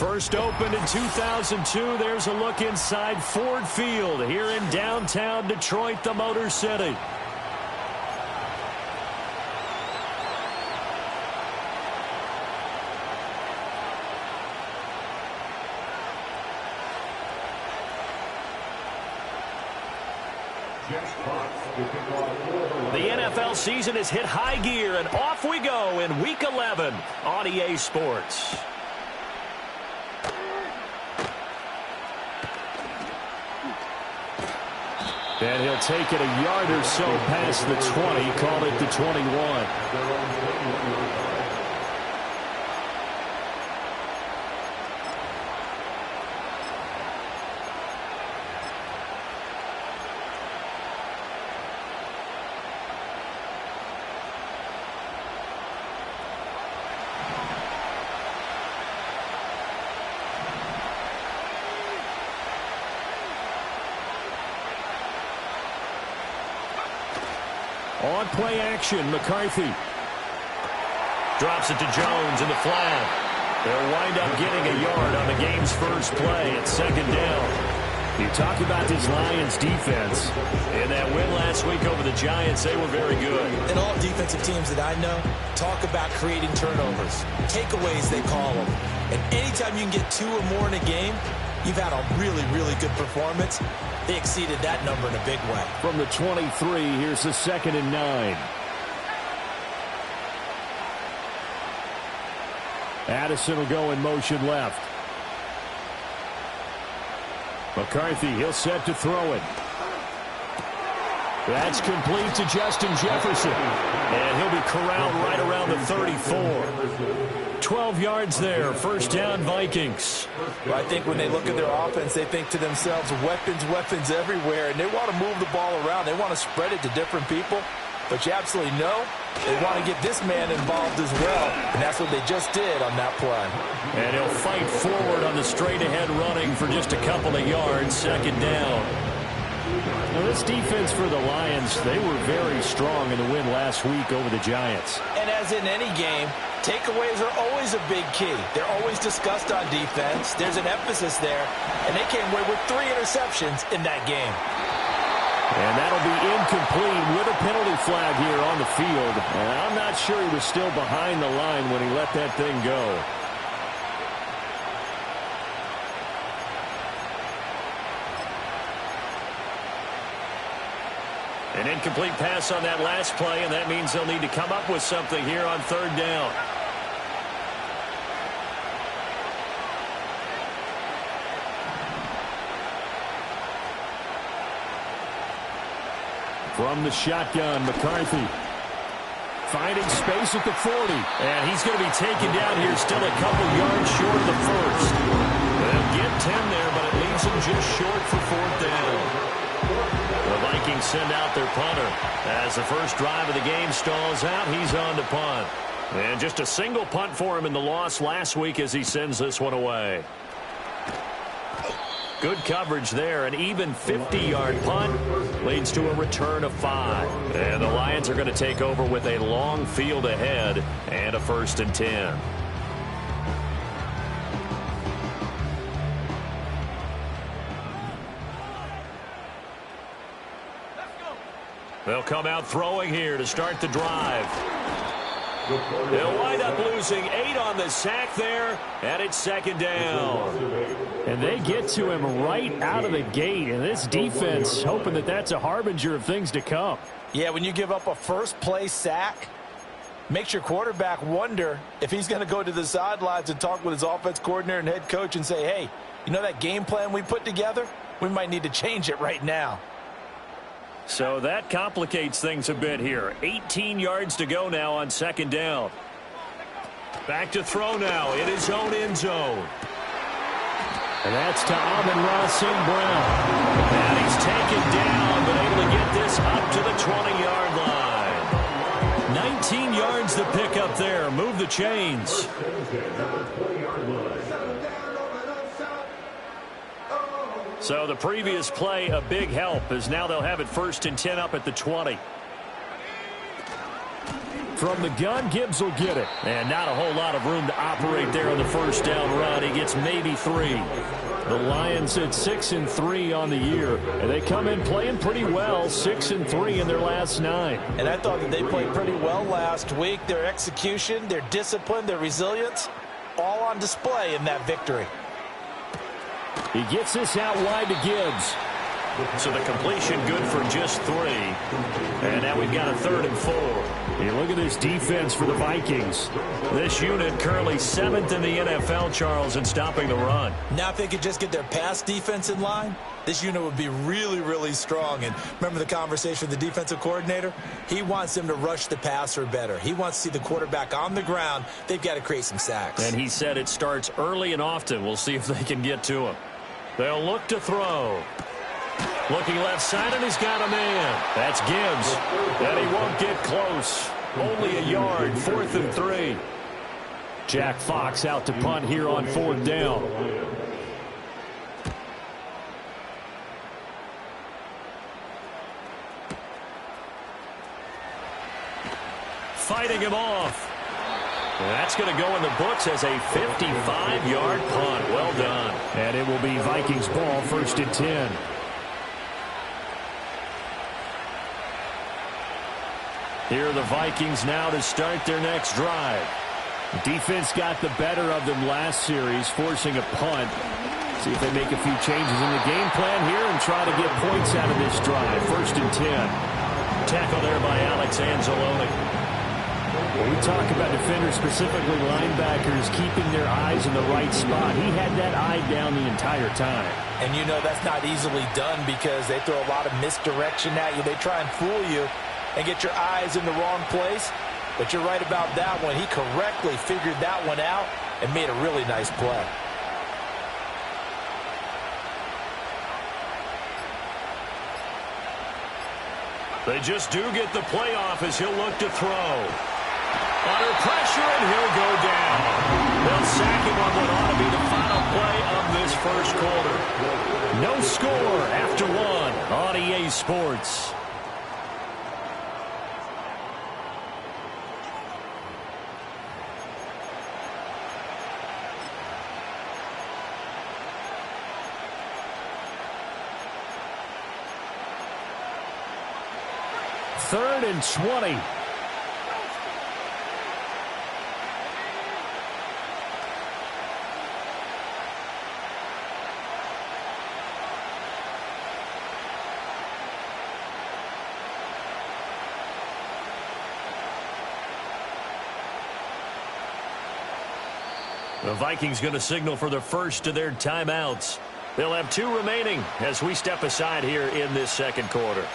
First opened in 2002. There's a look inside Ford Field here in downtown Detroit, the Motor City. The NFL season has hit high gear, and off we go in Week 11 on EA Sports. And he'll take it a yard or so past the 20, call it the 21. On play action, McCarthy. Drops it to Jones in the flat. They'll wind up getting a yard on the game's first play at second down. You talk about this Lions defense. In that win last week over the Giants, they were very good. And all defensive teams that I know talk about creating turnovers. Takeaways, they call them. And anytime you can get 2 or more in a game, you've had a really, really good performance. They exceeded that number in a big way. From the 23, here's the 2nd and 9. Addison will go in motion left. McCarthy, he'll set to throw it. That's complete to Justin Jefferson. And he'll be corralled right around the 34. 12 yards there. First down, Vikings. Well, I think when they look at their offense, they think to themselves, weapons, weapons everywhere. And they want to move the ball around. They want to spread it to different people. But you absolutely know they want to get this man involved as well. And that's what they just did on that play. And he'll fight forward on the straight-ahead running for just a couple of yards. Second down. Now, this defense for the Lions, they were very strong in the win last week over the Giants. And as in any game, takeaways are always a big key. They're always discussed on defense. There's an emphasis there. And they came away with 3 interceptions in that game. And that'll be incomplete with a penalty flag here on the field. And I'm not sure he was still behind the line when he let that thing go. An incomplete pass on that last play, and that means they'll need to come up with something here on third down. From the shotgun, McCarthy. Finding space at the 40. And he's going to be taken down here, still a couple yards short of the first. They'll get 10 there, but it leaves him just short for fourth down. The Vikings send out their punter. As the first drive of the game stalls out, he's on to punt. And just a single punt for him in the loss last week as he sends this one away. Good coverage there. An even 50-yard punt leads to a return of 5. And the Lions are going to take over with a long field ahead and a 1st and 10. They'll come out throwing here to start the drive. They'll wind up losing 8 on the sack there, and it's second down. And they get to him right out of the gate, and this defense hoping that that's a harbinger of things to come. Yeah, when you give up a first-play sack, makes your quarterback wonder if he's going to go to the sidelines and talk with his offense coordinator and head coach and say, hey, you know that game plan we put together? We might need to change it right now. So that complicates things a bit here. 18 yards to go now on second down. Back to throw now in his own end zone. And that's to Amon-Ra St. Brown. And he's taken down, but able to get this up to the 20-yard line. 19 yards to pick up there. Move the chains. So the previous play, a big help, as now they'll have it 1st and 10 up at the 20. From the gun, Gibbs will get it. And not a whole lot of room to operate there on the first down run. He gets maybe 3. The Lions at 6-3 on the year. And they come in playing pretty well, 6-3 in their last 9. And I thought that they played pretty well last week. Their execution, their discipline, their resilience, all on display in that victory. He gets this out wide to Gibbs. So the completion good for just 3. And now we've got a 3rd and 4. You look at this defense for the Vikings. This unit currently 7th in the NFL, Charles, in stopping the run. Now if they could just get their pass defense in line, this unit would be really, really strong. And remember the conversation with the defensive coordinator? He wants them to rush the passer better. He wants to see the quarterback on the ground. They've got to create some sacks. And he said it starts early and often. We'll see if they can get to him. They'll look to throw. Looking left side, and he's got a man. That's Gibbs. And he won't get close. Only a yard, 4th and 3. Jack Fox out to punt here on 4th down. Fighting him off. And that's going to go in the books as a 55-yard punt. Well done. And it will be Vikings ball, 1st and 10. Here are the Vikings now to start their next drive. Defense got the better of them last series, forcing a punt. See if they make a few changes in the game plan here and try to get points out of this drive. 1st and 10. Tackle there by Alex Anzalone. When we talk about defenders, specifically linebackers, keeping their eyes in the right spot, he had that eye down the entire time. And you know that's not easily done because they throw a lot of misdirection at you. They try and fool you and get your eyes in the wrong place. But you're right about that one. He correctly figured that one out and made a really nice play. They just do get the playoff as he'll look to throw. Under pressure, and he'll go down. They'll sack him on what ought to be the final play of this first quarter. No score after 1 on EA Sports. Third and 20. The Vikings going to signal for the first of their timeouts. They'll have 2 remaining as we step aside here in this second quarter.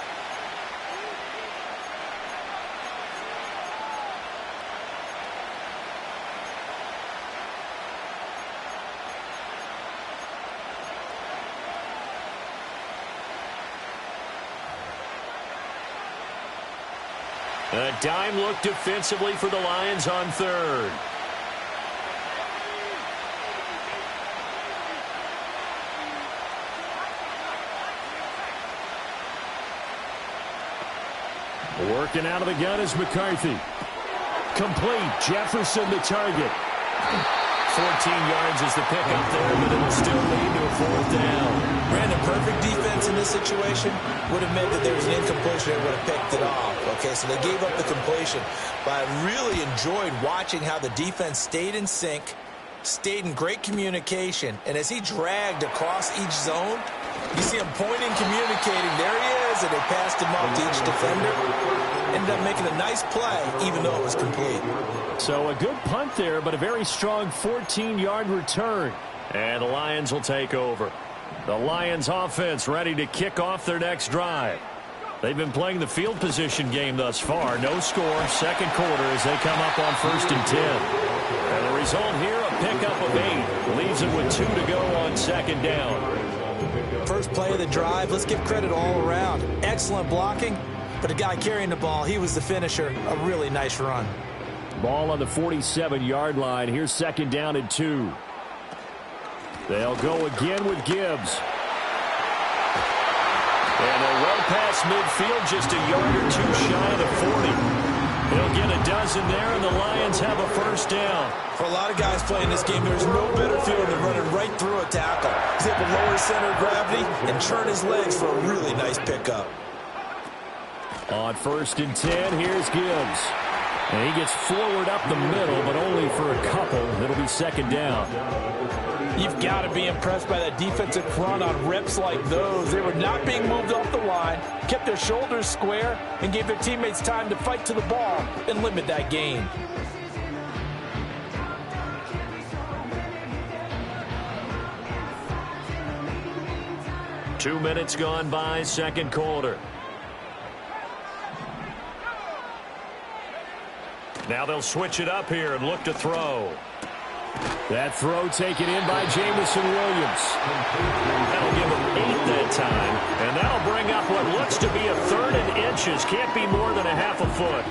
A dime look defensively for the Lions on 3rd. Working out of the gun is McCarthy. Complete. Jefferson the target. 14 yards is the pickup there, but it'll still lead to a 4th down. Brandon, perfect defense in this situation would have meant that there was an incompletion and would have picked it off. Okay, so they gave up the completion. But I really enjoyed watching how the defense stayed in sync, stayed in great communication, and as he dragged across each zone, you see him pointing, communicating. There he is, and they passed him off to each defender. Ended up making a nice play, even though it was complete. So a good punt there, but a very strong 14-yard return. And the Lions will take over. The Lions offense ready to kick off their next drive. They've been playing the field position game thus far. No score, second quarter as they come up on 1st and 10. And the result here, a pickup of 8. Leaves it with 2 to go on 2nd down. First play of the drive, let's give credit all around. Excellent blocking, but the guy carrying the ball, he was the finisher. A really nice run. Ball on the 47-yard line. Here's 2nd down and 2. They'll go again with Gibbs. And they're well past midfield, just a yard or 2 shy of the 40. They'll get a dozen there, and the Lions have a first down. For a lot of guys playing this game, there's no better feeling than running right through a tackle. He's able to lower his center of gravity and turn his legs for a really nice pickup. On 1st and 10, here's Gibbs. And he gets forward up the middle, but only for a couple. It'll be 2nd down. You've got to be impressed by that defensive front on reps like those. They were not being moved off the line, kept their shoulders square, and gave their teammates time to fight to the ball and limit that gain. Two minutes gone by, 2nd quarter. Now they'll switch it up here and look to throw. That throw taken in by Jamison Williams. That'll give him 8 that time, and that'll bring up what looks to be a 3rd and inches. Can't be more than a half a foot.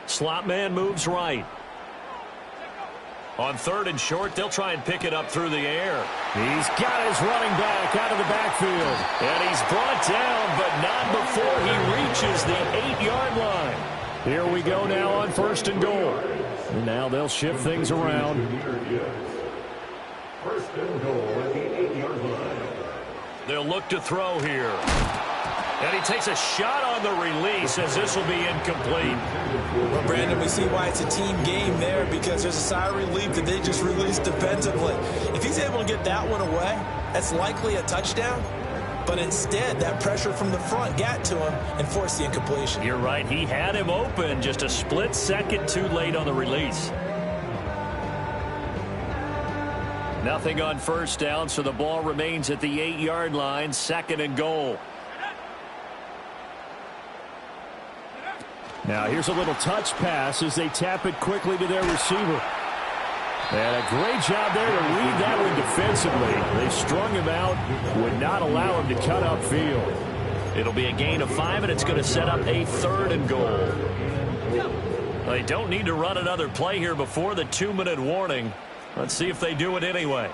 Slot man moves right. On 3rd and short, they'll try and pick it up through the air. He's got his running back out of the backfield. And he's brought down, but not before he reaches the 8-yard line. Here we go now on 1st and goal. And now they'll shift things around. 1st and goal at the 8-yard line. They'll look to throw here. And he takes a shot on the release as this will be incomplete. Well, Brandon, we see why it's a team game there, because there's a sigh of relief that they just released defensively. If he's able to get that one away, that's likely a touchdown. But instead, that pressure from the front got to him and forced the incompletion. You're right. He had him open, just a split second too late on the release. Nothing on 1st down, so the ball remains at the 8-yard line, 2nd and goal. Now here's a little touch pass as they tap it quickly to their receiver. And a great job there to read that one defensively. They strung him out, would not allow him to cut upfield. It'll be a gain of 5, and it's going to set up a 3rd and goal. They don't need to run another play here before the 2-minute warning. Let's see if they do it anyway.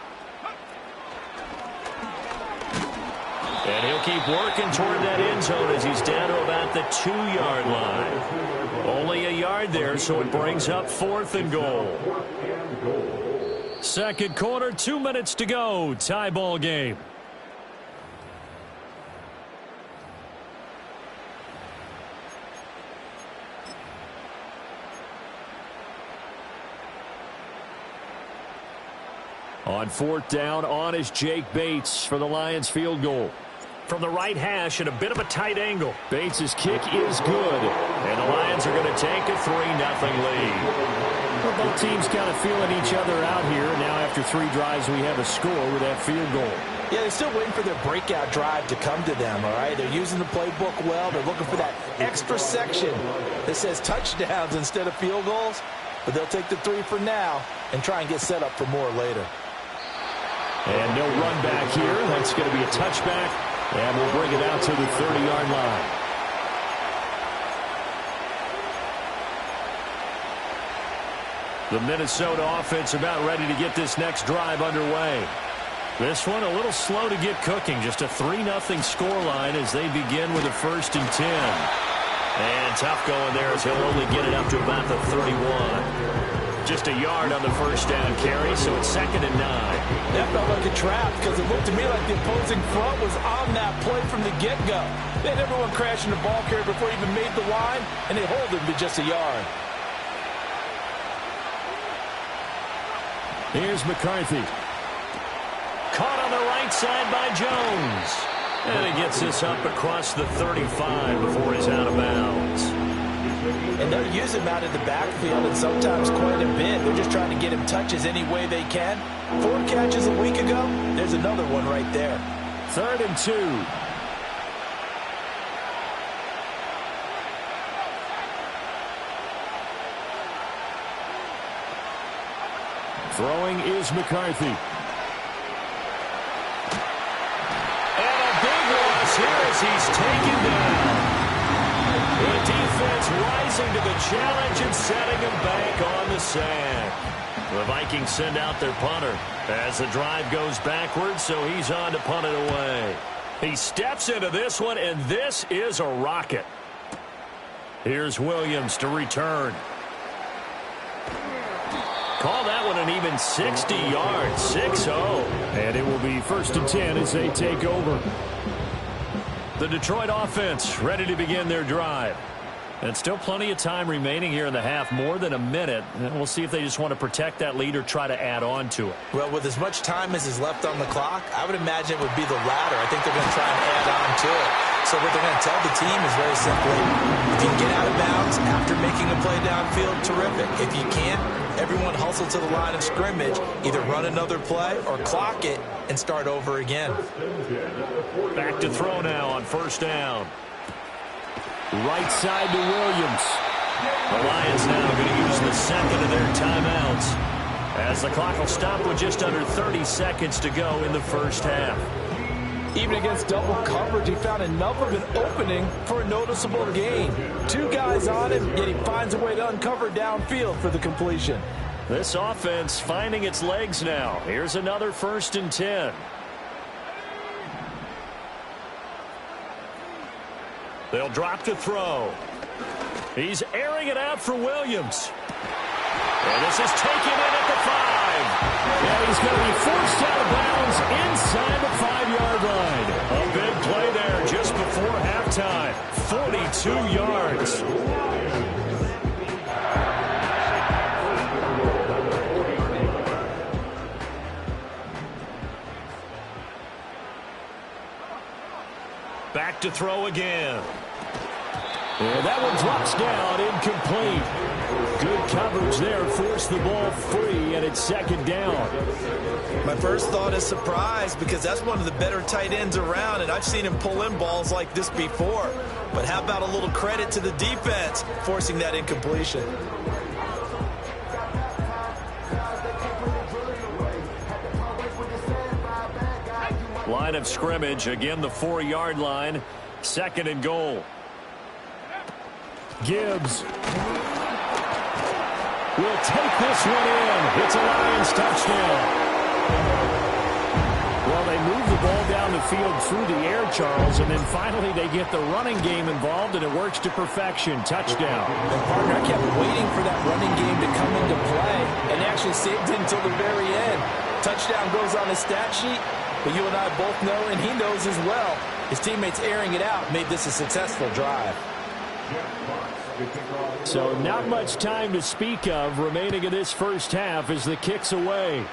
And he'll keep working toward that end zone as he's down to about the 2-yard line. Only a yard there, so it brings up 4th and goal. 2nd quarter, 2 minutes to go. Tie ball game. On 4th down, on is Jake Bates for the Lions field goal. From the right hash at a bit of a tight angle. Bates' kick is good. And the Lions are going to take a 3-0 lead. Well, both teams kind of feeling each other out here. Now after 3 drives, we have a score with that field goal. Yeah, they're still waiting for their breakout drive to come to them, all right? They're using the playbook well. They're looking for that extra section that says touchdowns instead of field goals. But they'll take the 3 for now and try and get set up for more later. And no run back here. That's going to be a touchback. And we'll bring it out to the 30-yard line. The Minnesota offense about ready to get this next drive underway. This one a little slow to get cooking. Just a 3-0 scoreline as they begin with a 1st and 10. And tough going there as he'll only get it up to about the 31. Just a yard on the 1st down carry, so it's 2nd and 9. That felt like a trap because it looked to me like the opposing front was on that play from the get-go. They had everyone crashing the ball carrier before he even made the line, and they hold him to just a yard. Here's McCarthy. Caught on the right side by Jones. And he gets this up across the 35 before he's out of bounds. And they'll use him out in the backfield and sometimes quite a bit. They're just trying to get him touches any way they can. 4 catches a week ago. There's another one right there. 3rd and 2. Throwing is McCarthy. And a big loss here as he's taken down. The defense rising to the challenge and setting him back on the sack. The Vikings send out their punter as the drive goes backwards, so he's on to punt it away. He steps into this one, and this is a rocket. Here's Williams to return. Call that one an even 60 yards, 6-0. And it will be 1st and 10 as they take over. The Detroit offense ready to begin their drive. And still plenty of time remaining here in the half, more than a minute. And we'll see if they just want to protect that lead or try to add on to it. Well, with as much time as is left on the clock, I would imagine it would be the latter. I think they're going to try and add on to it. So what they're going to tell the team is very simply, if you can get out of bounds after making a play downfield, terrific. If you can't, everyone hustle to the line of scrimmage, either run another play or clock it and start over again. Back to throw now on 1st down. Right side to Williams. The Lions now going to use the second of their timeouts as the clock will stop with just under 30 seconds to go in the first half. Even against double coverage, he found enough of an opening for a noticeable gain. 2 guys on him, yet he finds a way to uncover downfield for the completion. This offense finding its legs now. Here's another 1st and 10. They'll drop to throw. He's airing it out for Williams. And this is taken in at the 5. And he's going to be forced out of bounds inside the 5-yard line. A big play there just before halftime. 42 yards. Back to throw again. And that one drops down, incomplete. Good coverage there, forced the ball free, and it's 2nd down. My first thought is surprise, because that's one of the better tight ends around, and I've seen him pull in balls like this before. But how about a little credit to the defense forcing that incompletion? Line of scrimmage, again the 4-yard line. 2nd and goal. Gibbs will take this one in. It's a Lions touchdown. Well, they move the ball down the field through the air, Charles, and then finally they get the running game involved, and it works to perfection. Touchdown. And partner, I kept waiting for that running game to come into play, and actually saved it until the very end. Touchdown goes on his stat sheet, but you and I both know, and he knows as well, his teammates airing it out made this a successful drive. So not much time to speak of remaining in this first half as the kick's away.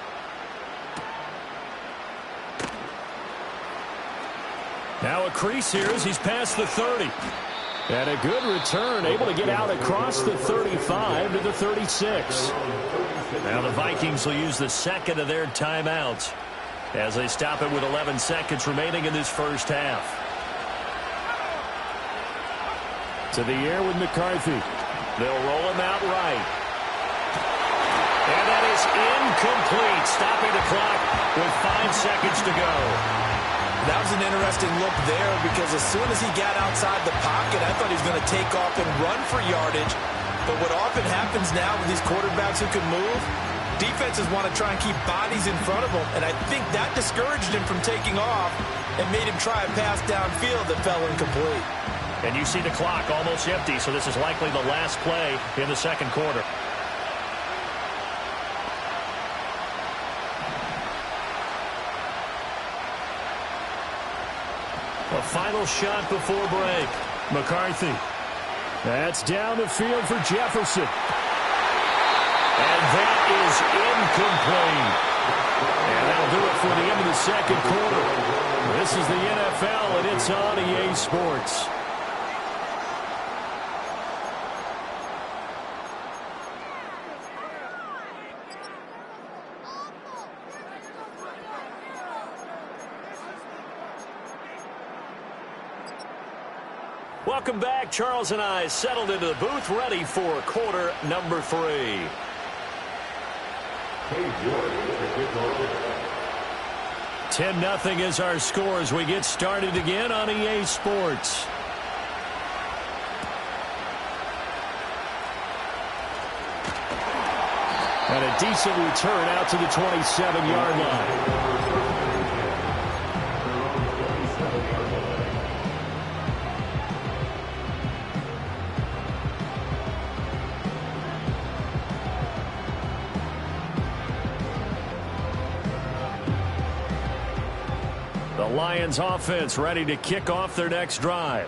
Now a crease here as he's past the 30. And a good return, able to get out across the 35 to the 36. Now the Vikings will use the 2nd of their timeouts as they stop it with 11 seconds remaining in this first half. To the air with McCarthy. They'll roll him out right. And that is incomplete, stopping the clock with 5 seconds to go. That was an interesting look there, because as soon as he got outside the pocket, I thought he was going to take off and run for yardage. But what often happens now with these quarterbacks who can move, defenses want to try and keep bodies in front of them, and I think that discouraged him from taking off and made him try a pass downfield that fell incomplete. And you see the clock almost empty, so this is likely the last play in the 2nd quarter. A final shot before break. McCarthy. That's down the field for Jefferson. And that is incomplete. And that'll do it for the end of the 2nd quarter. This is the NFL, and it's on EA Sports. Welcome back. Charles and I settled into the booth, ready for quarter number 3. 10-0 is our score as we get started again on EA Sports. And a decent return out to the 27-yard line. The Lions offense ready to kick off their next drive.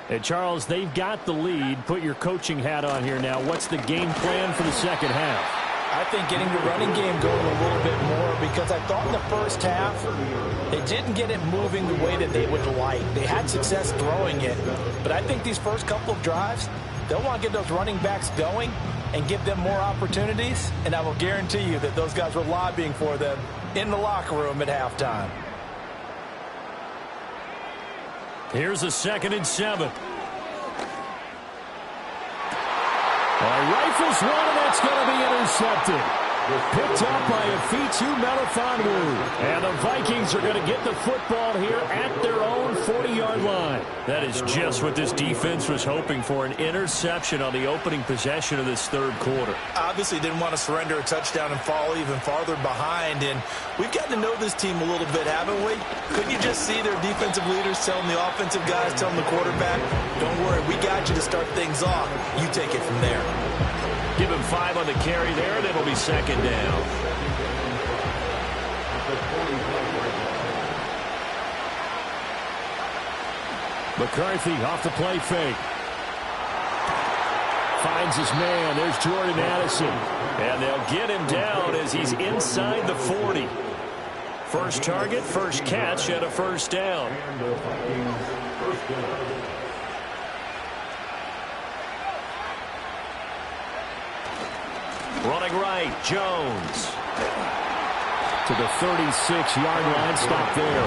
And Charles, they've got the lead. Put your coaching hat on here now. What's the game plan for the second half? I think getting the running game going a little bit more, because I thought in the first half they didn't get it moving the way that they would like. They had success throwing it, but I think these first couple of drives, they'll want to get those running backs going and give them more opportunities, and I will guarantee you that those guys were lobbying for them in the locker room at halftime. Here's a 2nd and 7. Rifles one, and that's going to be intercepted. Picked up by Afitu Melifonwu. And the Vikings are going to get the football here at their own 40-yard line. That is just what this defense was hoping for, an interception on the opening possession of this third quarter. Obviously didn't want to surrender a touchdown and fall even farther behind, and we've gotten to know this team a little bit, haven't we? Couldn't you just see their defensive leaders telling the offensive guys, telling the quarterback, don't worry, we got you to start things off. You take it from there. Give him 5 on the carry there, and it'll be 2nd down. McCarthy off the play fake. Finds his man. There's Jordan Addison. And they'll get him down as he's inside the 40. First target, first catch, and a first down. Running right, Jones. To the 36-yard line, stop there.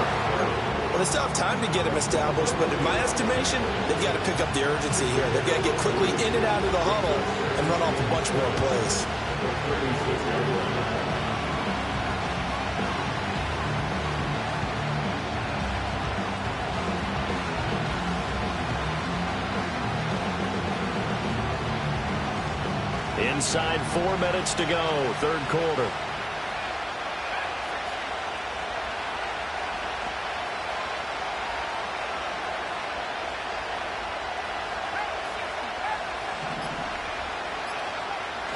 Well, they still have time to get him established, but in my estimation, they've got to pick up the urgency here. They've got to get quickly in and out of the huddle and run off a bunch more plays. Inside 4 minutes to go, third quarter.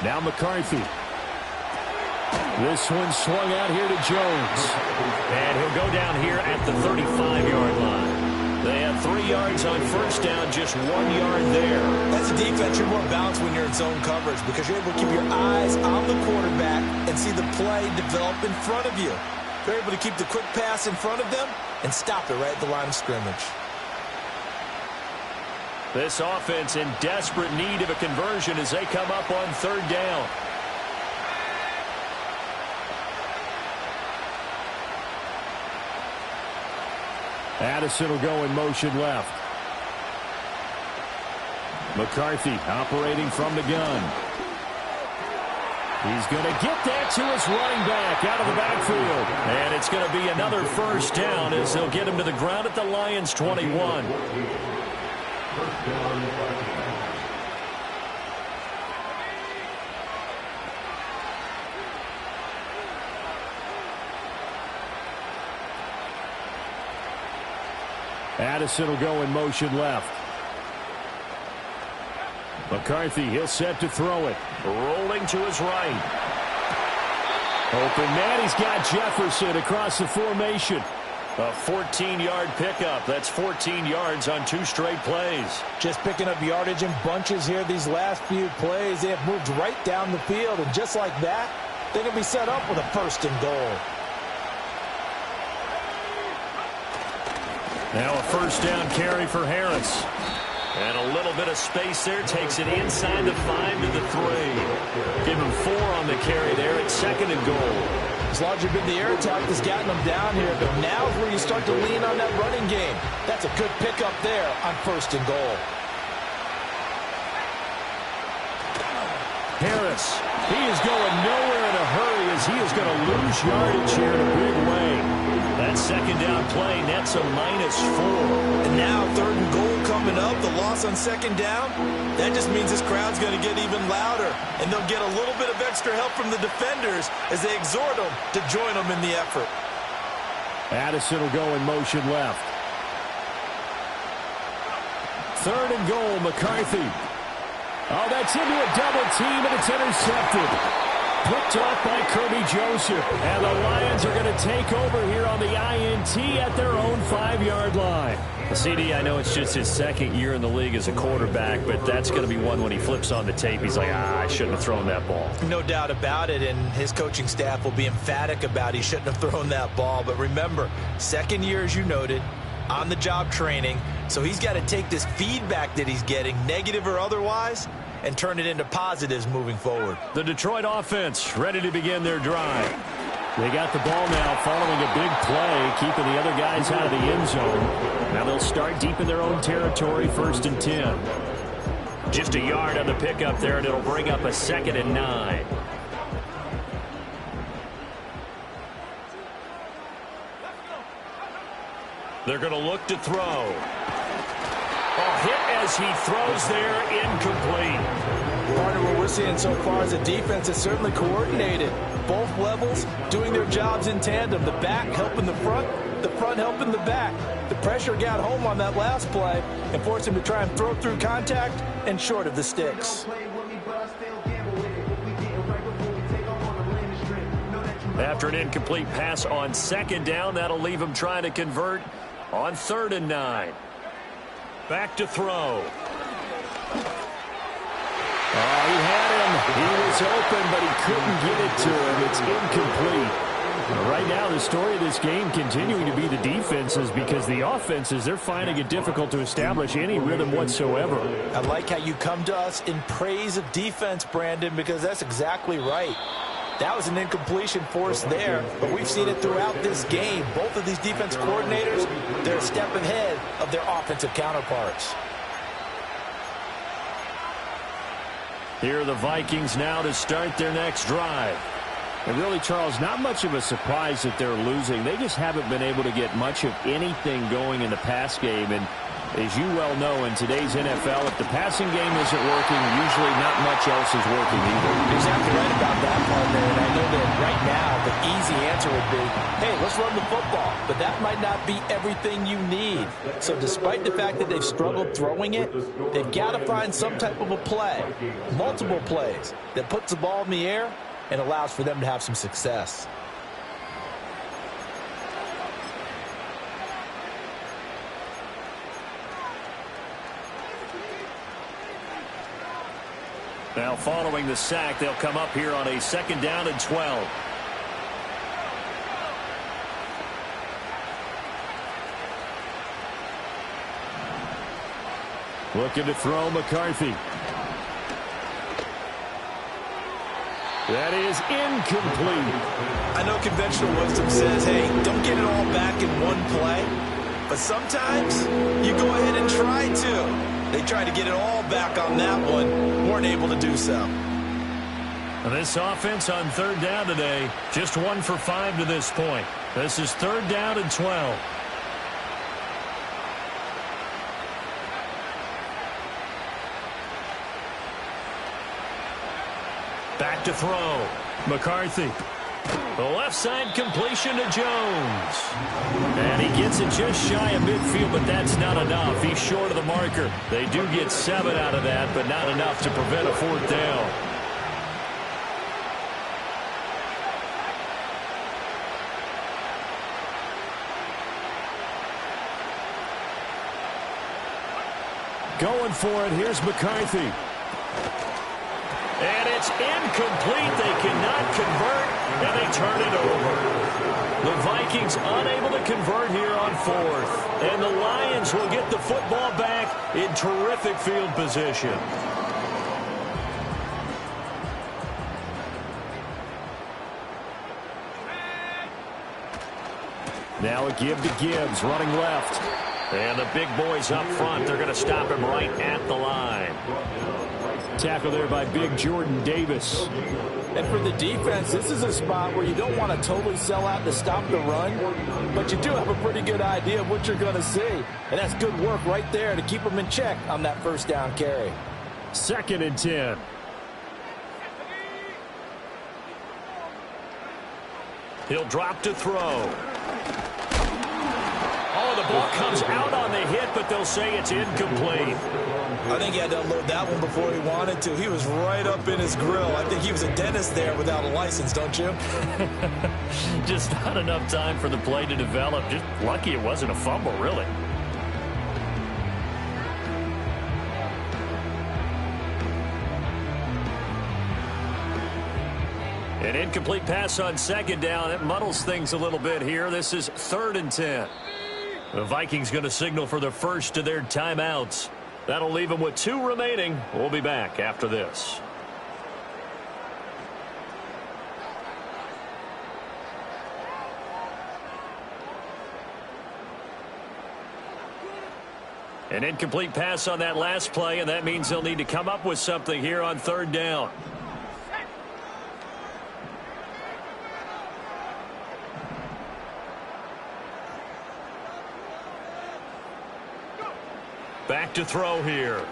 Now McCarthy. This one swung out here to Jones. And he'll go down here at the 35-yard line. They have 3 yards on first down, just 1 yard there. As a defense, you're more balanced when you're in zone coverage because you're able to keep your eyes on the quarterback and see the play develop in front of you. You're able to keep the quick pass in front of them and stop it right at the line of scrimmage. This offense in desperate need of a conversion as they come up on third down. Addison will go in motion left. McCarthy operating from the gun. He's going to get that to his running back out of the backfield. And it's going to be another first down as they'll get him to the ground at the Lions' 21. Addison will go in motion left. McCarthy, he'll set to throw it. Rolling to his right. Open man, he's got Jefferson across the formation. A 14-yard pickup. That's 14 yards on 2 straight plays. Just picking up yardage in bunches here these last few plays. They have moved right down the field, and just like that, they're going to be set up with a 1st and goal. Now a first down carry for Harris. And a little bit of space there. Takes it inside the 5 to the 3. Give him 4 on the carry there at 2nd and goal. It's largely been the air attack that's gotten them down here, but now is where you start to lean on that running game. That's a good pickup there on 1st and goal. Harris, he is going nowhere in a hurry as as he is going to lose yardage here in a big way. That second down play nets a -4. And now 3rd and goal coming up. The loss on 2nd down. That just means this crowd's going to get even louder. And they'll get a little bit of extra help from the defenders as they exhort them to join them in the effort. Addison will go in motion left. 3rd and goal, McCarthy. Oh, that's into a double team, and it's intercepted. Picked off by Kirby Joseph. And the Lions are going to take over here on the INT at their own 5-yard line. CD, I know it's just his 2nd year in the league as a quarterback, but that's going to be one when he flips on the tape. He's like, I shouldn't have thrown that ball. No doubt about it, and his coaching staff will be emphatic about he shouldn't have thrown that ball. But remember, 2nd year, as you noted, on-the-job training. So he's got to take this feedback that he's getting, negative or otherwise, and turn it into positives moving forward. The Detroit offense ready to begin their drive. They got the ball now following a big play, keeping the other guys out of the end zone. Now they'll start deep in their own territory, 1st and 10. Just a yard on the pickup there, and it'll bring up a 2nd and 9. They're going to look to throw. Oh, hit as he throws there, incomplete. Partner, what we're seeing so far is a defense that's certainly coordinated. Both levels doing their jobs in tandem. The back helping the front helping the back. The pressure got home on that last play and forced him to try and throw through contact and short of the sticks. After an incomplete pass on 2nd down, that'll leave him trying to convert on 3rd and 9. Back to throw. Oh, he had him. He was open, but he couldn't get it to him. It's incomplete. Right now, the story of this game continuing to be the defenses, because the offenses, they're finding it difficult to establish any rhythm whatsoever. I like how you come to us in praise of defense, Brandon, because that's exactly right. That was an incompletion forced there, but we've seen it throughout this game. Both of these defense coordinators, they're a step ahead of their offensive counterparts. Here are the Vikings now to start their next drive. And really, Charles, not much of a surprise that they're losing. They just haven't been able to get much of anything going in the pass game. And as you well know, in today's NFL, if the passing game isn't working, usually not much else is working either. Exactly right about that, partner. And I know that right now the easy answer would be, hey, let's run the football. But that might not be everything you need. So despite the fact that they've struggled throwing it, they've got to find some type of a play, multiple plays, that puts the ball in the air and allows for them to have some success. Now following the sack, they'll come up here on a 2nd down and 12. Looking to throw, McCarthy. That is incomplete. I know conventional wisdom says, hey, don't get it all back in one play. But sometimes you go ahead and try to. They tried to get it all back on that one. Weren't able to do so. This offense on 3rd down today, just 1 for 5 to this point. This is 3rd down and 12. Back to throw. McCarthy. The left side completion to Jones. And he gets it just shy of midfield, but that's not enough. He's short of the marker. They do get 7 out of that, but not enough to prevent a 4th down. Going for it. Here's McCarthy. And it's incomplete. They cannot convert, and they turn it over. The Vikings unable to convert here on 4th. And the Lions will get the football back in terrific field position. Now a give to Gibbs, running left. And the big boys up front, they're going to stop him right at the line. Tackle there by big Jordan Davis. And for the defense, this is a spot where you don't want to totally sell out to stop the run, but you do have a pretty good idea of what you're going to see. And that's good work right there to keep them in check on that first down carry. 2nd and 10. He'll drop to throw. Oh, the ball comes out on the hit, but they'll say it's incomplete. I think he had to unload that one before he wanted to. He was right up in his grill. I think he was a dentist there without a license, don't you? Just not enough time for the play to develop. Just lucky it wasn't a fumble, really. An incomplete pass on 2nd down. It muddles things a little bit here. This is 3rd and 10. The Vikings going to signal for the first of their timeouts. That'll leave them with 2 remaining. We'll be back after this. An incomplete pass on that last play, and that means they'll need to come up with something here on 3rd down. Back to throw here.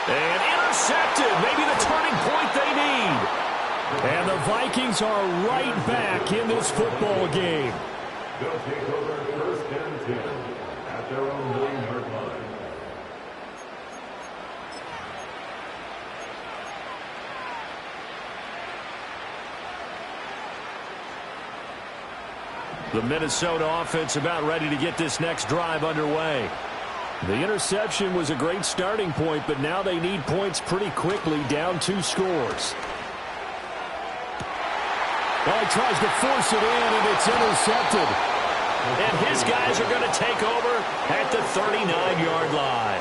And intercepted. Maybe the turning point they need. And the Vikings are right back in this football game. They'll take over 1st and 10 at their own 9-yard line. The Minnesota offense about ready to get this next drive underway. The interception was a great starting point, but now they need points pretty quickly, down 2 scores. Well, he tries to force it in, and it's intercepted. And his guys are going to take over at the 39-yard line.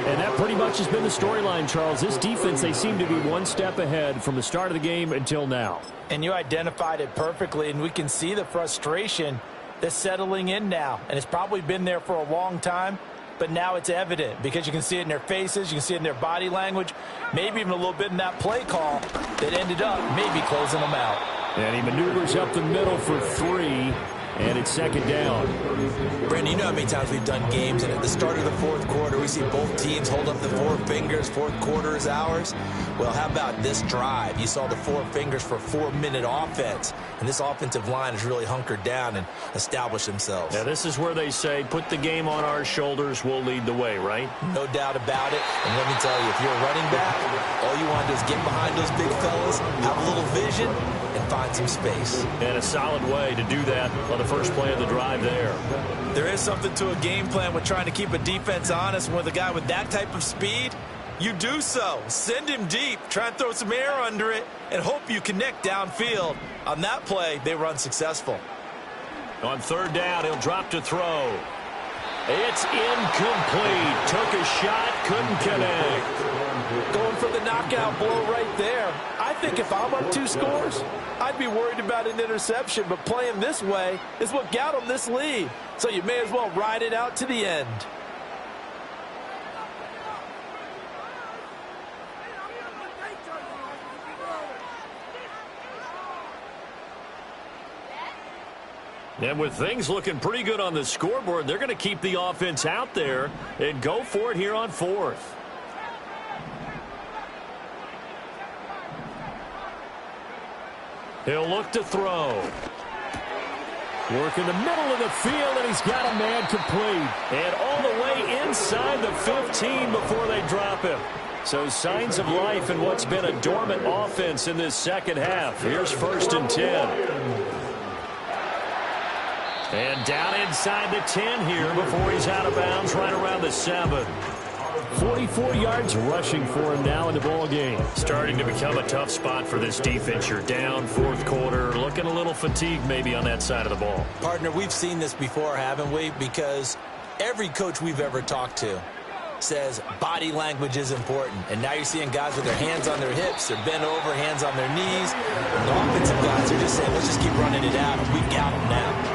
And that pretty much has been the storyline, Charles. This defense, they seem to be one step ahead from the start of the game until now. And you identified it perfectly, and we can see the frustration that's settling in now. And it's probably been there for a long time, but now it's evident because you can see it in their faces, you can see it in their body language, maybe even a little bit in that play call that ended up maybe closing them out. And he maneuvers up the middle for 3. And it's 2nd down. Brandon, you know how many times we've done games, and at the start of the 4th quarter, we see both teams hold up the 4 fingers, 4th quarter is ours. Well, how about this drive? You saw the 4 fingers for 4-minute offense, and this offensive line has really hunkered down and established themselves. Now, this is where they say, put the game on our shoulders, we'll lead the way, right? No doubt about it, and let me tell you, if you're a running back, all you want to do is get behind those big fellas, have a little vision, and find some space. And a solid way to do that on the first play of the drive there. There is something to a game plan with trying to keep a defense honest. With a guy with that type of speed, you do so. Send him deep, try and throw some air under it, and hope you connect downfield. On that play, they were unsuccessful. On 3rd down, he'll drop to throw. It's incomplete. Took a shot, couldn't connect. Going for the knockout blow right there. I think if I'm up 2 scores, I'd be worried about an interception, but playing this way is what got them this lead. So you may as well ride it out to the end. And with things looking pretty good on the scoreboard, they're going to keep the offense out there and go for it here on 4th. He'll look to throw. Work in the middle of the field, and he's got a man complete. And all the way inside the 15 before they drop him. So signs of life in what's been a dormant offense in this 2nd half. Here's 1st and 10. And down inside the 10 here before he's out of bounds right around the 7. 44 yards rushing for him now in the ball game. Starting to become a tough spot for this defense. You're down 4th quarter, looking a little fatigued maybe on that side of the ball. Partner, we've seen this before, haven't we? Because every coach we've ever talked to says body language is important. And now you're seeing guys with their hands on their hips, they're bent over, hands on their knees. And the offensive guys are just saying, let's just keep running it out. We've got them now.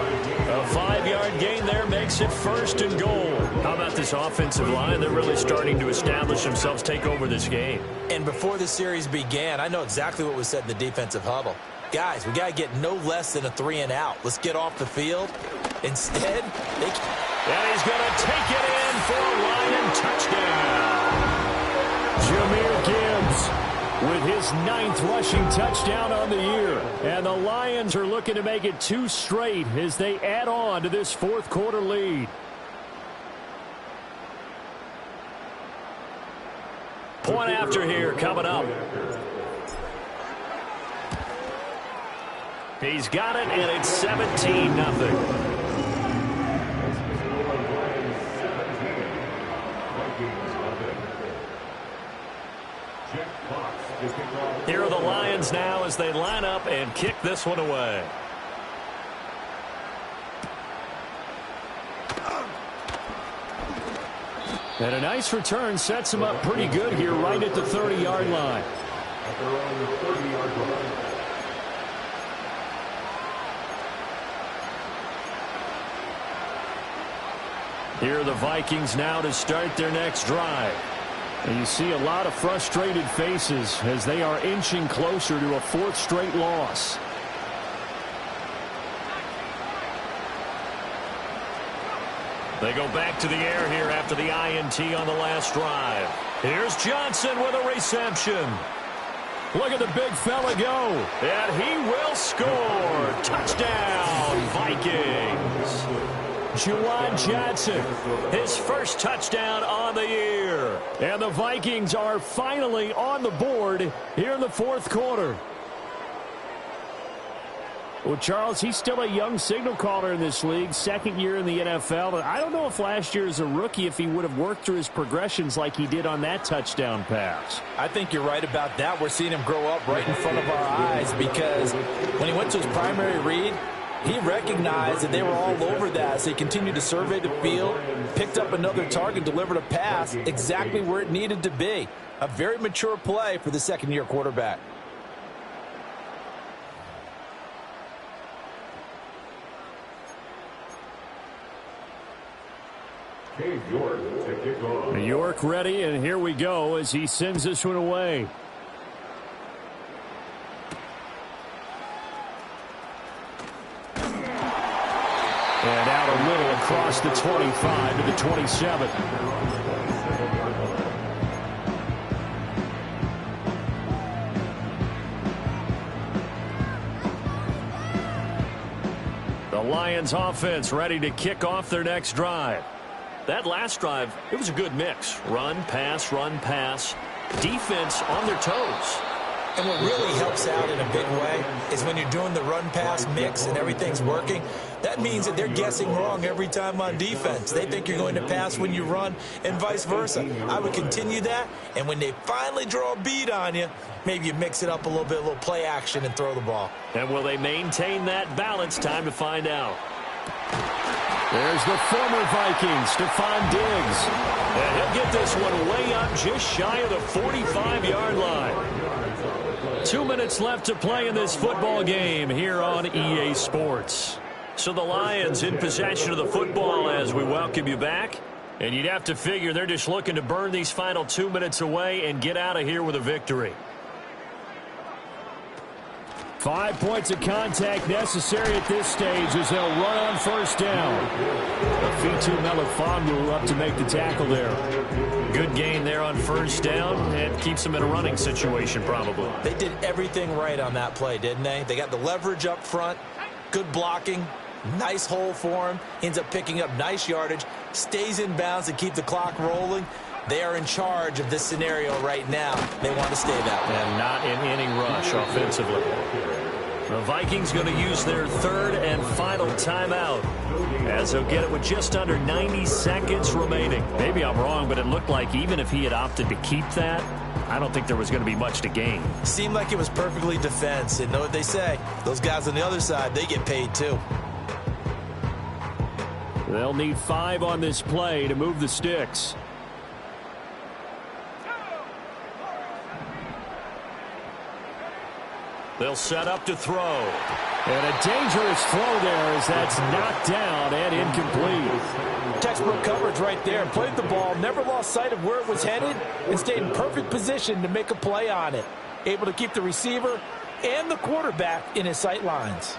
A 5-yard gain there makes it first and goal. How about this offensive line? They're really starting to establish themselves, take over this game. And before the series began, I know exactly what was said in the defensive huddle. Guys, we got to get no less than a 3-and-out. Let's get off the field. Instead, and he's going to take it in for a Lion touchdown. Jahmyr Gibbs with his 9th rushing touchdown on the year. And the Lions are looking to make it 2 straight as they add on to this 4th quarter lead. Point after here coming up. He's got it, and it's 17-0. Here are the Lions now as they line up and kick this one away. And a nice return sets him up pretty good here right at the 30-yard line. At their own 30-yard line. Here are the Vikings now to start their next drive. And you see a lot of frustrated faces as they are inching closer to a 4th straight loss. They go back to the air here after the INT on the last drive. Here's Johnson with a reception. Look at the big fella go. And he will score. Touchdown, Vikings. Juwan Johnson, his first touchdown on the year. And the Vikings are finally on the board here in the 4th quarter. Well, Charles, he's still a young signal caller in this league, 2nd year in the NFL. I don't know if last year as a rookie, if he would have worked through his progressions like he did on that touchdown pass. I think you're right about that. We're seeing him grow up right in front of our eyes because when he went to his primary read, he recognized that they were all over that, so he continued to survey the field, picked up another target, delivered a pass exactly where it needed to be. A very mature play for the 2nd-year quarterback. York to kick off. York ready, and here we go as he sends this one away. And out a little across the 25 to the 27. The Lions offense ready to kick off their next drive. That last drive, it was a good mix. Run, pass, defense on their toes. And what really helps out in a big way is when you're doing the run-pass mix and everything's working, that means that they're guessing wrong every time on defense. They think you're going to pass when you run and vice versa. I would continue that, and when they finally draw a beat on you, maybe you mix it up a little bit, a little play action and throw the ball. And will they maintain that balance? Time to find out. There's the former Viking, Stephon Diggs. And he'll get this one way up just shy of the 45-yard line. 2 minutes left to play in this football game here on EA Sports. So the Lions in possession of the football as we welcome you back. And you'd have to figure they're just looking to burn these final 2 minutes away and get out of here with a victory. 5 points of contact necessary at this stage as they'll run on first down. Afitu Melifonwu up to make the tackle there. Good gain there on first down and keeps them in a running situation probably. They did everything right on that play, didn't they? They got the leverage up front, good blocking, nice hole for him, ends up picking up nice yardage, stays in bounds to keep the clock rolling. They are in charge of this scenario right now. They want to stay that way. And not in any rush offensively. The Vikings going to use their 3rd and final timeout as they'll get it with just under 90 seconds remaining. Maybe I'm wrong, but it looked like even if he had opted to keep that, I don't think there was going to be much to gain. Seemed like it was perfectly defense. And know what they say? Those guys on the other side, they get paid too. They'll need 5 on this play to move the sticks. They'll set up to throw. And a dangerous throw there as that's knocked down and incomplete. Textbook coverage right there. Played the ball, never lost sight of where it was headed, and stayed in perfect position to make a play on it. Able to keep the receiver and the quarterback in his sight lines.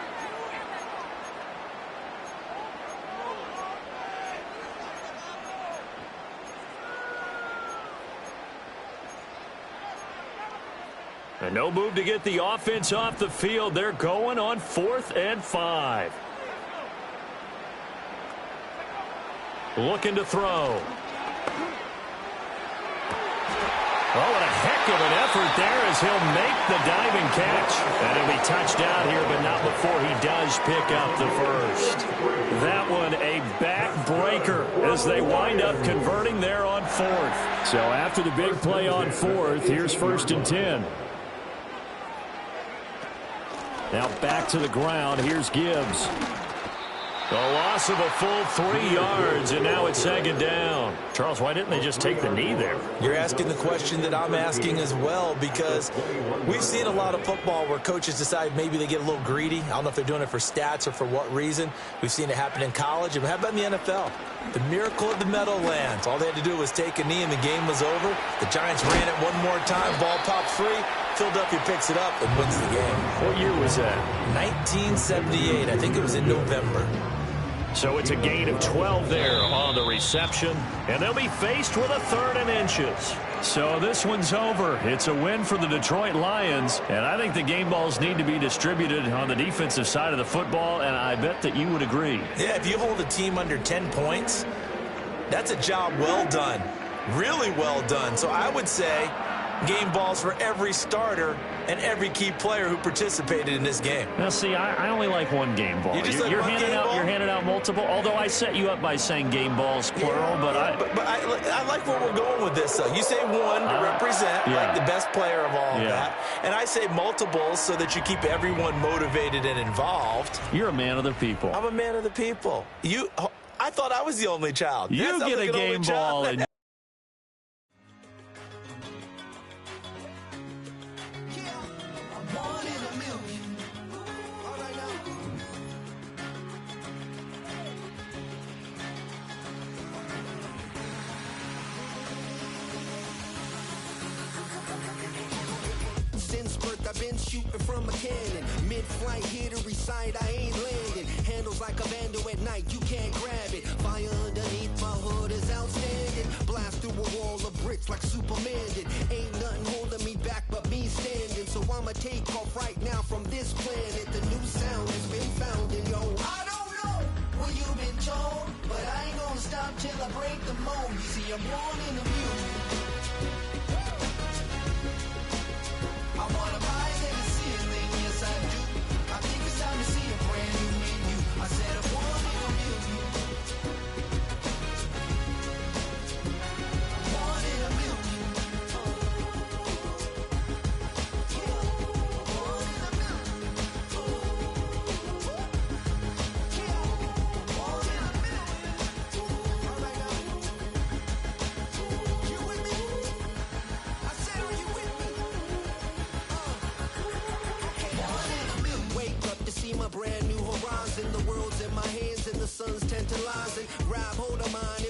And no move to get the offense off the field. They're going on 4th and 5. Looking to throw. Oh, what a heck of an effort there as he'll make the diving catch. And he'll be touched out here, but not before he does pick up the first. That one a backbreaker as they wind up converting there on 4th. So after the big play on 4th, here's 1st and 10. Now back to the ground. Here's Gibbs. The loss of a full 3 yards, and now it's 2nd down. Charles, why didn't they just take the knee there? You're asking the question that I'm asking as well, because we've seen a lot of football where coaches decide maybe they get a little greedy. I don't know if they're doing it for stats or for what reason. We've seen it happen in college. And how about in the NFL? The miracle of the Meadowlands. All they had to do was take a knee and the game was over. The Giants ran it one more time. Ball popped free. Philadelphia picks it up and wins the game. What year was that? 1978. I think it was in November. So it's a gain of 12 there on the reception, and they'll be faced with a 3rd and inches. So this one's over. It's a win for the Detroit Lions, and I think the game balls need to be distributed on the defensive side of the football, and I bet that you would agree. Yeah, if you hold a team under 10 points, that's a job well done. Really well done. So I would say game balls for every starter and every key player who participated in this game. Now, see, I only like one game ball. You're handing out multiple, although I set you up by saying game balls, plural. But I like where we're going with this, though. You say one to represent, like the best player of all that. And I say multiples so that you keep everyone motivated and involved. You're a man of the people. I'm a man of the people. I thought I was the only child. You get a game ball and I've been shooting from a cannon. Mid-flight, here to recite, I ain't landing. Handles like a vandal at night, you can't grab it. Fire underneath my hood is outstanding. Blast through a wall of bricks like Superman did. Ain't nothing holding me back but me standing. So I'ma take off right now from this planet. The new sound has been found in yo. I don't know what you've been told, but I ain't gonna stop till I break the mold. You see, I'm born in the music. I wanna rise in the ceiling, yes I do. I think it's time to see a brand new menu. I said I'm one in a million. One in a million. One in a million. One in a million. All right now. You with me? I said, are you with me? Wake up to see my brand new horizon. The world's in my hands and the sun's tantalizing. Grab hold of mine